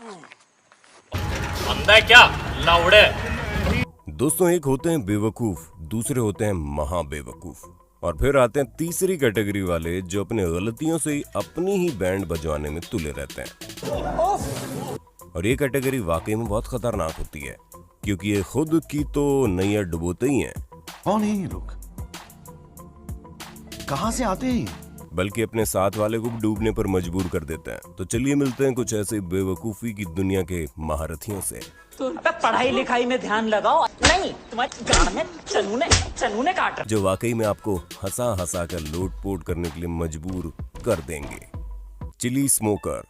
अंधा है क्या लाउड़े। दोस्तों, एक होते हैं बेवकूफ, दूसरे होते हैं महा बेवकूफ, और फिर आते हैं तीसरी कैटेगरी वाले जो अपने गलतियों से ही अपनी ही बैंड बजवाने में तुले रहते हैं। और ये कैटेगरी वाकई में बहुत खतरनाक होती है, क्योंकि ये खुद की तो नैया डुबोते ही हैं। कौन है ये लोग? कहां से आते हैं? बल्कि अपने साथ वाले को भी डूबने पर मजबूर कर देते हैं। तो चलिए मिलते हैं कुछ ऐसे बेवकूफी की दुनिया के महारथियों से। तो पढ़ाई लिखाई में ध्यान लगाओ, नहीं तुम्हारे गाड़ में चनूने काट रहे। जो वाकई में आपको हंसा हंसा कर लोटपोट करने के लिए मजबूर कर देंगे। चिली स्मोकर,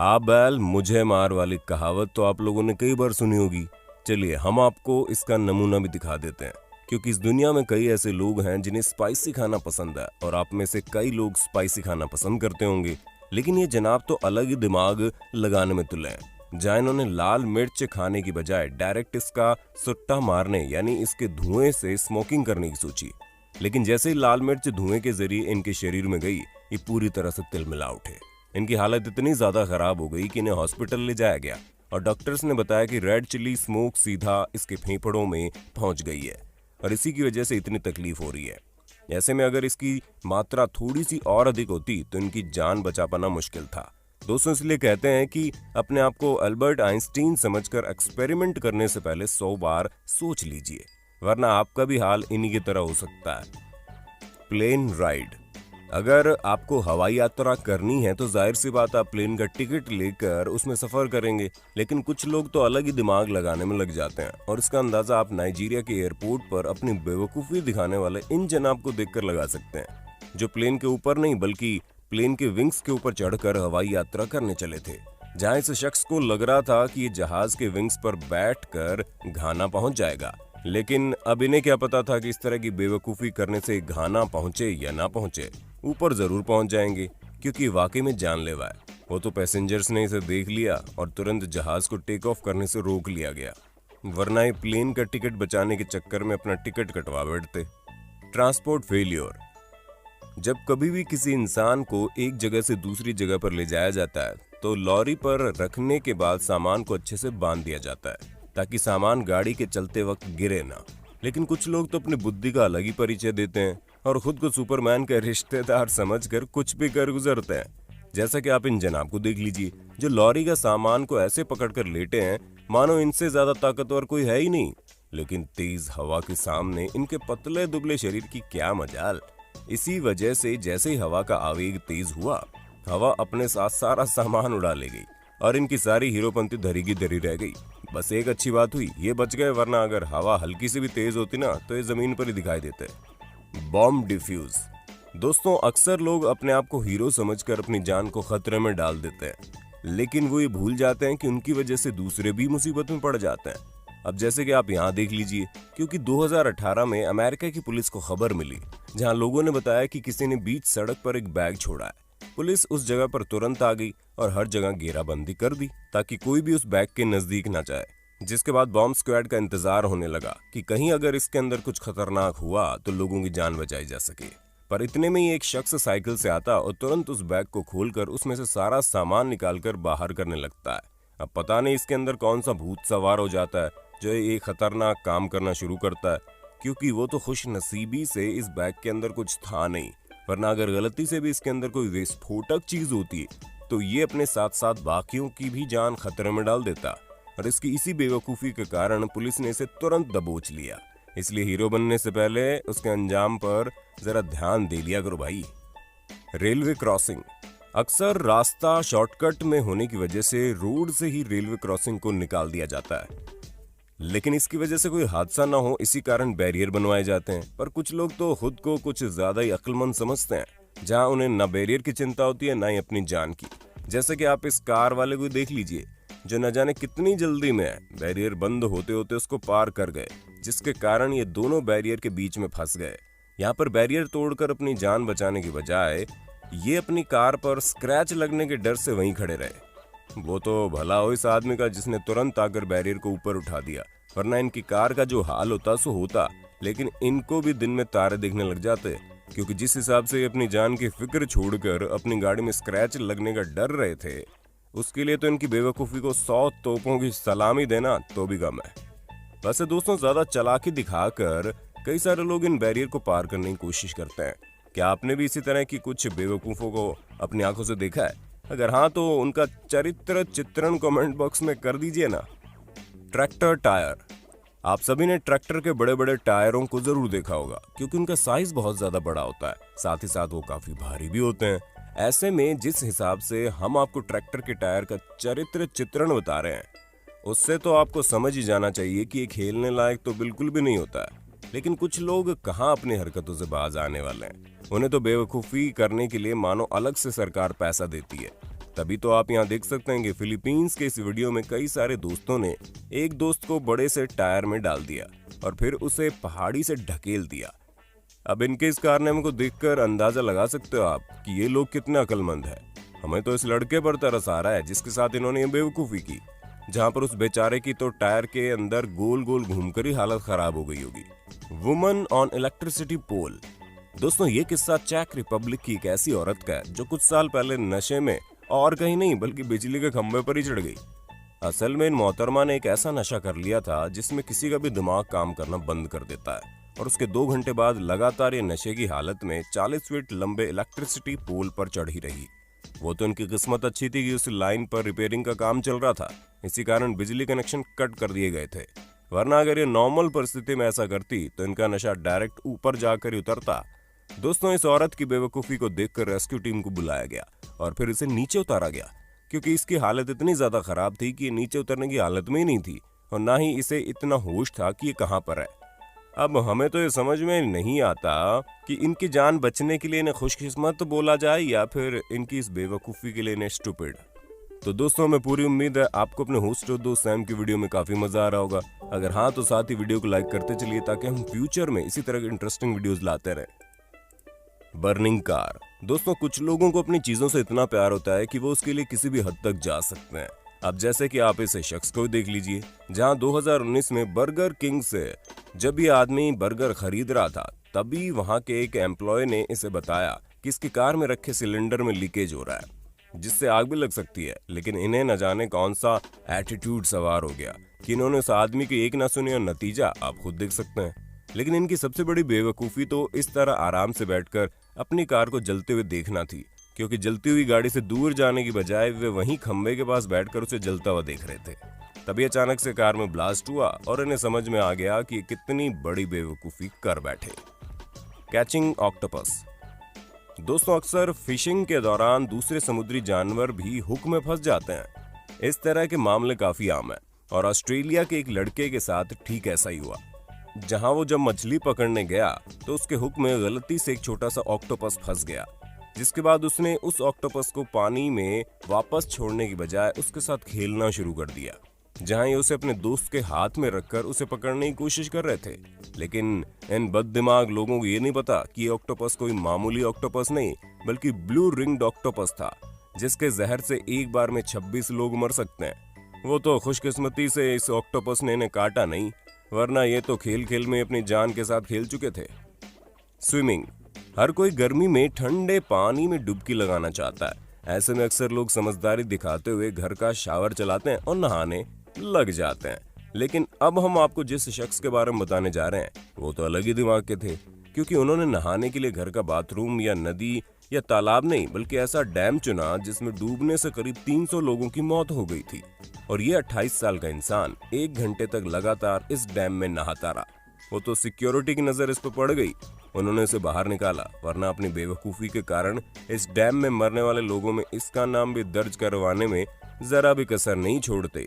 आ बैल मुझे मार वाली कहावत तो आप लोगों ने कई बार सुनी होगी। चलिए हम आपको इसका नमूना भी दिखा देते हैं, क्योंकि इस दुनिया में कई ऐसे लोग हैं जिन्हें स्पाइसी खाना पसंद है, और आप में से कई लोग स्पाइसी खाना पसंद करते होंगे। लेकिन ये जनाब तो अलग ही दिमाग लगाने में तुले हैं, जहाँ इन्होंने लाल मिर्च खाने की बजाय डायरेक्ट इसका सुट्टा मारने यानी इसके धुएं से स्मोकिंग करने की सोची। लेकिन जैसे ही लाल मिर्च धुएं के जरिए इनके शरीर में गई, ये पूरी तरह से तिलमिला उठे। इनकी हालत इतनी ज्यादा खराब हो गई कि इन्हें हॉस्पिटल ले जाया गया, और डॉक्टर्स ने बताया कि रेड चिली स्मोक सीधा इसके फेफड़ों में पहुंच गई है, और इसी की वजह से इतनी तकलीफ हो रही है। ऐसे में अगर इसकी मात्रा थोड़ी सी और अधिक होती तो इनकी जान बचा पाना मुश्किल था। दोस्तों, इसलिए कहते हैं कि अपने आप को अल्बर्ट आइंस्टीन समझकर एक्सपेरिमेंट करने से पहले 100 बार सोच लीजिए, वरना आपका भी हाल इन्हीं की तरह हो सकता है। प्लेन राइड, अगर आपको हवाई यात्रा करनी है तो जाहिर सी बात आप प्लेन का टिकट लेकर उसमें सफर करेंगे। लेकिन कुछ लोग तो अलग ही दिमाग लगाने में लग जाते हैं, और इसका अंदाजा आप नाइजीरिया के एयरपोर्ट पर अपनी बेवकूफ़ी दिखाने वाले इन जनाब को देखकर लगा सकते हैं, जो प्लेन के ऊपर नहीं बल्कि प्लेन के विंग्स के ऊपर चढ़कर हवाई यात्रा करने चले थे, जहां इस शख्स को लग रहा था कि ये जहाज के विंग्स पर बैठकर घाना पहुंच जाएगा। लेकिन अब इन्हें क्या पता था कि इस तरह की बेवकूफ़ी करने से घाना पहुंचे या ना पहुंचे, ऊपर जरूर पहुंच जाएंगे, क्योंकि वाकई में जानलेवा है। वो तो पैसेंजर्स ने इसे देख लिया और तुरंत जहाज को टेक ऑफ करने से रोक लिया गया, वरना ये प्लेन का टिकट बचाने के चक्कर में अपना टिकट कटवा बैठते। ट्रांसपोर्ट फेलियर, जब कभी भी किसी इंसान को एक जगह से दूसरी जगह पर ले जाया जाता है तो लॉरी पर रखने के बाद सामान को अच्छे से बांध दिया जाता है, ताकि सामान गाड़ी के चलते वक्त गिरे ना। लेकिन कुछ लोग तो अपनी बुद्धि का अलग ही परिचय देते हैं और खुद को सुपरमैन का रिश्तेदार समझकर कुछ भी कर गुजरते हैं। जैसा कि आप इन जनाब को देख लीजिए, जो लॉरी का सामान को ऐसे पकड़कर लेटे हैं मानो इनसे ज्यादा ताकतवर कोई है ही नहीं। लेकिन तेज हवा के सामने इनके पतले दुबले शरीर की क्या मजाल। इसी वजह से जैसे ही हवा का आवेग तेज हुआ, हवा अपने साथ सारा सामान उड़ा ले गई और इनकी सारी हीरोपंती धरी की धरी रह गई। बस एक अच्छी बात हुई, ये बच गए, वरना अगर हवा हल्की से भी तेज होती ना तो ये जमीन पर ही दिखाई देते। बॉम्ब डिफ्यूज, दोस्तों अक्सर लोग अपने आप को हीरो समझकर अपनी जान को खतरे में डाल देते हैं, लेकिन वो ये भूल जाते हैं कि उनकी वजह से दूसरे भी मुसीबत में पड़ जाते हैं। अब जैसे कि आप यहाँ देख लीजिए, क्योंकि 2018 में अमेरिका की पुलिस को खबर मिली, जहाँ लोगों ने बताया कि किसी ने बीच सड़क पर एक बैग छोड़ा है। पुलिस उस जगह पर तुरंत आ गई और हर जगह घेराबंदी कर दी ताकि कोई भी उस बैग के नजदीक ना जाए। जिसके बाद बॉम्ब स्क्वाड का इंतजार होने लगा कि कहीं अगर इसके अंदर कुछ खतरनाक हुआ तो लोगों की जान बचाई जा सके। पर इतने में ही एक शख्स साइकिल से आता और तुरंत उस बैग को खोलकर उसमें से सारा सामान निकालकर बाहर करने लगता है। अब पता नहीं इसके अंदर कौन सा भूत सवार हो जाता है जो ये खतरनाक काम करना शुरू करता है, क्योंकि वो तो खुश नसीबी से इस बैग के अंदर कुछ था नहीं, वरना अगर गलती से भी इसके अंदर कोई विस्फोटक चीज होती तो ये अपने साथ साथ बाकियों की भी जान खतरे में डाल देता। और इसकी इसी बेवकूफ़ी के कारण पुलिस ने इसे तुरंत दबोच लिया। इसलिए हीरो बनने से पहले उसके अंजाम पर जरा ध्यान दे लिया करो भाई। रेलवे क्रॉसिंग, अक्सर रास्ता शॉर्टकट में होने की वजह से रोड से ही रेलवे क्रॉसिंग को निकाल दिया जाता है, लेकिन इसकी वजह से कोई हादसा ना हो इसी कारण बैरियर बनवाए जाते हैं। पर कुछ लोग तो खुद को कुछ ज्यादा ही अक्लमंद समझते हैं, जहां उन्हें ना बैरियर की चिंता होती है ना ही अपनी जान की। जैसे कि आप इस कार वाले को देख लीजिए, जो न जाने कितनी जल्दी में है, बैरियर बंद होते होते उसको पार कर गए, जिसके कारण ये दोनों बैरियर के बीच में फंस गए। यहाँ पर बैरियर तोड़कर अपनी जान बचाने की बजाय ये अपनी कार पर स्क्रैच लगने के डर से वहीं खड़े रहे। वो तो भला हो इस आदमी का जिसने तुरंत आकर बैरियर को ऊपर उठा दिया, वरना इनकी कार का जो हाल होता सो होता। लेकिन इनको भी दिन में तारे दिखने लग जाते, क्योंकि जिस हिसाब से अपनी जान की फिक्र छोड़कर अपनी गाड़ी में स्क्रैच लगने का डर रहे थे, उसके लिए तो इनकी बेवकूफ़ी को 100 तोपों की सलामी देना तो भी कम है। वैसे दोस्तों, ज़्यादा चालाकी दिखाकर कई सारे लोग इन बैरियर को पार करने की कोशिश करते हैं। क्या आपने भी इसी तरह की कुछ बेवकूफ़ों को अपनी आंखों से देखा है? अगर हाँ, तो उनका चरित्र चित्रण कमेंट बॉक्स में कर दीजिए ना। Tractor tyre. आप सभी ने ट्रैक्टर के बड़े बड़े टायरों को जरूर देखा होगा, क्योंकि उनका साइज बहुत ज्यादा बड़ा होता है, साथ ही साथ वो काफी भारी भी होते हैं। ऐसे में जिस हिसाब से हम आपको ट्रैक्टर के टायर का चरित्र चित्रण बता रहे हैं, उससे तो आपको समझ ही जाना चाहिए कि ये खेलने लायक तो बिल्कुल भी नहीं होता है। लेकिन कुछ लोग कहाँ अपनी हरकतों से बाज आने वाले हैं। उन्हें तो बेवकूफ़ी करने के लिए मानो अलग से सरकार पैसा देती है। तभी तो आप यहाँ देख सकते हैं कि फिलीपींस के इस वीडियो में कई सारे दोस्तों ने एक दोस्त को बड़े से टायर में डाल दिया और फिर उसे पहाड़ी से ढकेल दिया। अब इनके इस कारनामे को देखकर अंदाजा लगा सकते हो आप कि ये लोग कितने अक्लमंद हैं। हमें तो इस लड़के पर तरस आ रहा है जिसके साथ इन्होंने ये बेवकूफ़ी की, जहां पर उस बेचारे की तो टायर के अंदर गोल गोल घूमकर ही हालत खराब हो गई होगी। Woman on electricity pole. दोस्तों, ये किस्सा चेक रिपब्लिक की एक ऐसी औरत का है जो कुछ साल पहले नशे में और कहीं नहीं बल्कि बिजली के खंभे पर ही चढ़ गई। असल में इन मोहतरमा ने एक ऐसा नशा कर लिया था जिसमें किसी का भी दिमाग काम करना बंद कर देता है, और उसके 2 घंटे बाद लगातार ये नशे की हालत में 40 फीट लंबे इलेक्ट्रिसिटी पोल पर चढ़ी रही। वो तो इनकी किस्मत अच्छी थी कि उस लाइन पर रिपेयरिंग का काम चल रहा था, इसी कारण बिजली कनेक्शन कट कर दिए गए थे। वरना अगर ये नॉर्मल परिस्थिति में ऐसा करती तो इनका नशा डायरेक्ट ऊपर जाकर ही उतरता। दोस्तों, इस औरत की बेवकूफ़ी को देखकर रेस्क्यू टीम को बुलाया गया और फिर इसे नीचे उतारा गया, क्योंकि इसकी हालत इतनी ज़्यादा खराब थी कि ये नीचे उतरने की हालत में ही नहीं थी और ना ही इसे इतना होश था कि ये कहाँ पर है। अब हमें तो ये समझ में नहीं आता कि इनकी जान बचने के लिए इन्हें खुशकिस्मत बोला जाए या फिर इनकी इस बेवकूफ़ी के लिए इन्हें स्टूपिड। तो दोस्तों, हमें पूरी उम्मीद है आपको अपने होस्ट और दोस्त सैम की वीडियो में काफ़ी मज़ा आ रहा होगा। अगर हाँ, तो साथ ही वीडियो को लाइक करते चलिए ताकि हम फ्यूचर में इसी तरह के इंटरेस्टिंग वीडियोज़ लाते रहें। Burning car. दोस्तों, कुछ लोगों को अपनी चीज़ों से इतना प्यार होता है कि वो उसके लिए किसी भी हद तक जा सकते हैं। अब जैसे कि आप इस शख्स को देख लीजिए, जहां 2019 में बर्गर किंग से जब ये आदमी बर्गर खरीद रहा था, तभी वहां के एक एम्प्लॉय ने इसे बताया कि इसकी कार में रखे सिलेंडर में लीकेज हो रहा है, जिससे आग भी लग सकती है। लेकिन इन्हें न जाने कौन सा एटीट्यूड सवार हो गया कि इन्होंने उस आदमी की एक ना सुनी और नतीजा आप खुद देख सकते हैं। लेकिन इनकी सबसे बड़ी बेवकूफ़ी तो इस तरह आराम से बैठकर अपनी कार को जलते हुए देखना थी, क्योंकि जलती हुई गाड़ी से दूर जाने की बजाय वे वहीं खंबे के पास बैठकर उसे जलता हुआ देख रहे थे। तभी अचानक से कार में ब्लास्ट हुआ और इन्हें समझ में आ गया कि कितनी बड़ी बेवकूफ़ी कर बैठे। Catching octopus. दोस्तों, अक्सर फिशिंग के दौरान दूसरे समुद्री जानवर भी हुक में फंस जाते हैं। इस तरह के मामले काफ़ी आम है और ऑस्ट्रेलिया के एक लड़के के साथ ठीक ऐसा ही हुआ, जहां वो जब मछली पकड़ने गया तो उसके हुक में गलती से एक छोटा सा ऑक्टोपस फंस गया, जिसके बाद उसने उस ऑक्टोपस को पानी में वापस छोड़ने की बजाय उसके साथ खेलना शुरू कर दिया, जहां ये उसे अपने दोस्त के हाथ में रखकर उसे पकड़ने की कोशिश कर रहे थे। लेकिन इन बददिमाग लोगों को ये नहीं पता कि ये ऑक्टोपस कोई मामूली ऑक्टोपस नहीं बल्कि ब्लू रिंग्ड ऑक्टोपस था, जिसके जहर से एक बार में 26 लोग मर सकते हैं। वो तो खुशकिस्मती से इस ऑक्टोपस ने इन्हें काटा नहीं, वरना ये तो खेल खेल में अपनी जान के साथ खेल चुके थे। स्विमिंग। हर कोई गर्मी में ठंडे पानी में डुबकी लगाना चाहता है। ऐसे में अक्सर लोग समझदारी दिखाते हुए घर का शावर चलाते हैं और नहाने लग जाते हैं। लेकिन अब हम आपको जिस शख्स के बारे में बताने जा रहे हैं वो तो अलग ही दिमाग के थे, क्योंकि उन्होंने नहाने के लिए घर का बाथरूम या नदी या तालाब नहीं बल्कि ऐसा डैम चुना जिसमें डूबने से करीब 300 लोगों की मौत हो गई थी। और ये 28 साल का इंसान 1 घंटे तक लगातार इस डैम में नहाता रहा। वो तो सिक्योरिटी की नजर इस पर पड़ गई, उन्होंने इसे बाहर निकाला, वरना अपनी बेवकूफ़ी के कारण इस डैम में मरने वाले लोगों में इसका नाम भी दर्ज करवाने में जरा भी कसर नहीं छोड़ते।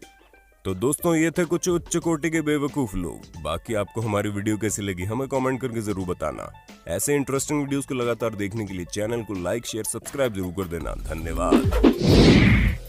तो दोस्तों, ये थे कुछ उच्च कोटि के बेवकूफ लोग। बाकी आपको हमारी वीडियो कैसी लगी हमें कमेंट करके जरूर बताना। ऐसे इंटरेस्टिंग वीडियोस को लगातार देखने के लिए चैनल को लाइक शेयर सब्सक्राइब जरूर कर देना। धन्यवाद।